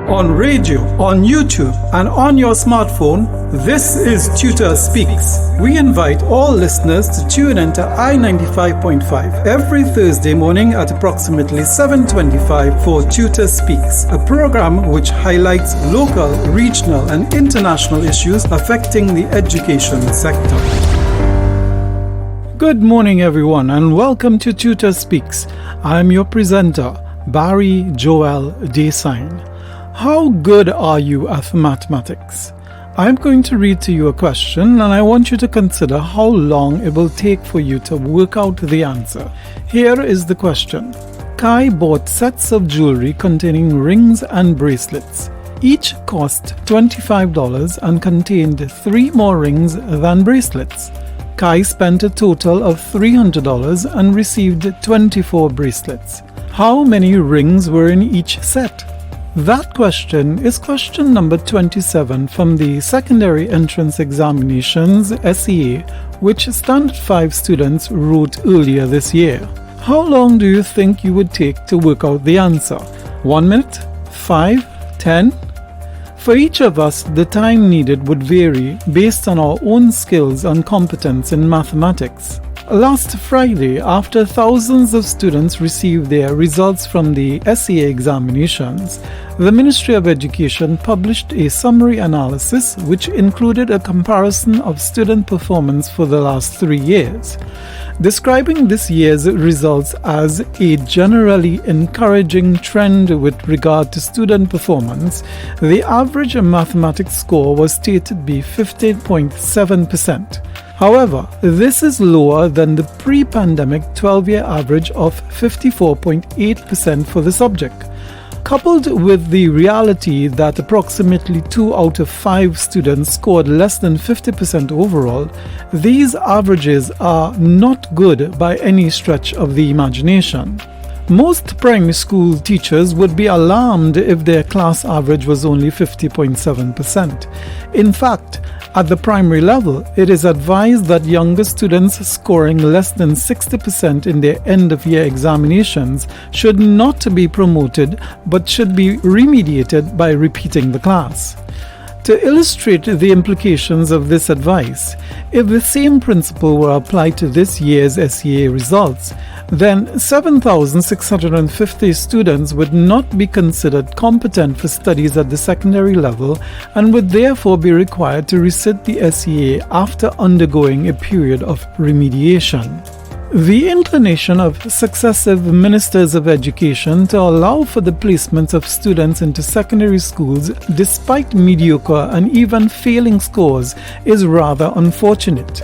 on radio, on YouTube, and on your smartphone. This is TTUTA Speaks. We invite all listeners to tune into I-95.5 every Thursday morning at approximately 7:25 for TTUTA Speaks, a program which highlights local, regional, and international issues affecting the education sector. Good morning, everyone, and welcome to TTUTA Speaks. I'm your presenter, Barry Joel Desaine. How good are you at mathematics? I'm going to read to you a question, and I want you to consider how long it will take for you to work out the answer. Here is the question. Kai bought sets of jewelry containing rings and bracelets. Each cost $25 and contained 3 more rings than bracelets. Kai spent a total of $300 and received 24 bracelets. How many rings were in each set? That question is question number 27 from the Secondary Entrance Examinations (SEA), which Standard 5 students wrote earlier this year. How long do you think you would take to work out the answer? 1 minute? 5? 10? For each of us, the time needed would vary based on our own skills and competence in mathematics. Last Friday, after thousands of students received their results from the SEA examinations, the Ministry of Education published a summary analysis which included a comparison of student performance for the last 3 years. Describing this year's results as a generally encouraging trend with regard to student performance, the average mathematics score was stated to be 50.7%. However, this is lower than the pre-pandemic 12-year average of 54.8% for the subject. Coupled with the reality that approximately 2 out of 5 students scored less than 50% overall, these averages are not good by any stretch of the imagination. Most primary school teachers would be alarmed if their class average was only 50.7%. In fact, at the primary level, it is advised that younger students scoring less than 60% in their end-of-year examinations should not be promoted but should be remediated by repeating the class. To illustrate the implications of this advice, if the same principle were applied to this year's SEA results, then 7,650 students would not be considered competent for studies at the secondary level and would therefore be required to resit the SEA after undergoing a period of remediation. The inclination of successive ministers of education to allow for the placement of students into secondary schools despite mediocre and even failing scores is rather unfortunate.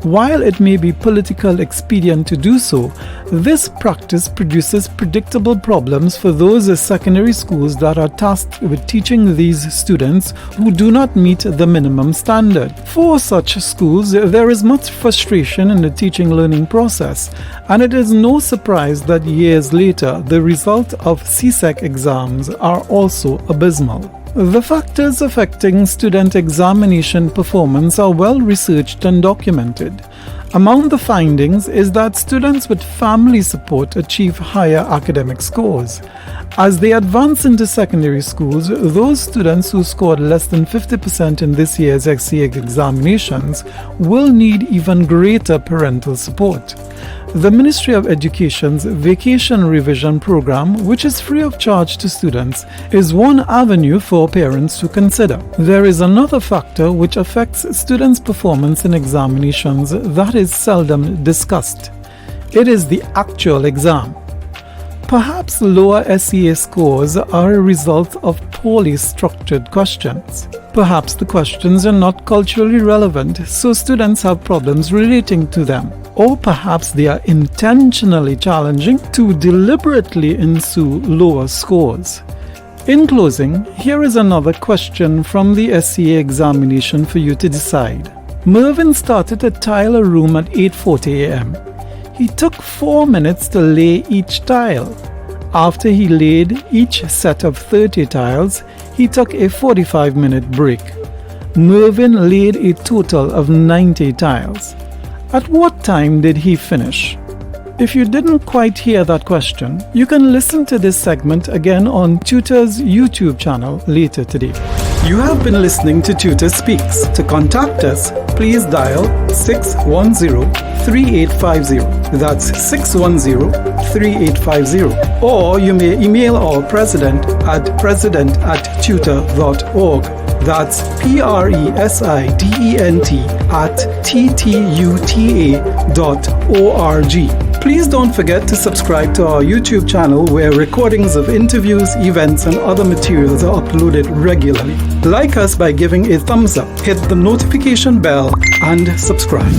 While it may be politically expedient to do so, this practice produces predictable problems for those secondary schools that are tasked with teaching these students who do not meet the minimum standard. For such schools, there is much frustration in the teaching-learning process, and it is no surprise that years later the result of CSEC exams are also abysmal. The factors affecting student examination performance are well researched and documented. Among the findings is that students with family support achieve higher academic scores. As they advance into secondary schools, those students who scored less than 50% in this year's SEA examinations will need even greater parental support. The Ministry of Education's Vacation Revision Program, which is free of charge to students, is one avenue for parents to consider. There is another factor which affects students' performance in examinations that is seldom discussed. It is the actual exam. Perhaps lower SEA scores are a result of poorly structured questions. Perhaps the questions are not culturally relevant, so students have problems relating to them. Or perhaps they are intentionally challenging to deliberately ensue lower scores. In closing, here is another question from the SEA examination for you to decide. Mervyn started to tile a room at 8:40 a.m. He took 4 minutes to lay each tile. After he laid each set of 30 tiles, he took a 45-minute break. Mervyn laid a total of 90 tiles. At what time did he finish? If you didn't quite hear that question, you can listen to this segment again on TUTA's YouTube channel later today. You have been listening to TUTA Speaks. To contact us, please dial 610-3850. That's 610-3850. Or you may email our president at president@tuta.org. That's president@ttuta.org. Please don't forget to subscribe to our YouTube channel where recordings of interviews, events, and other materials are uploaded regularly. Like us by giving a thumbs up, hit the notification bell, and subscribe.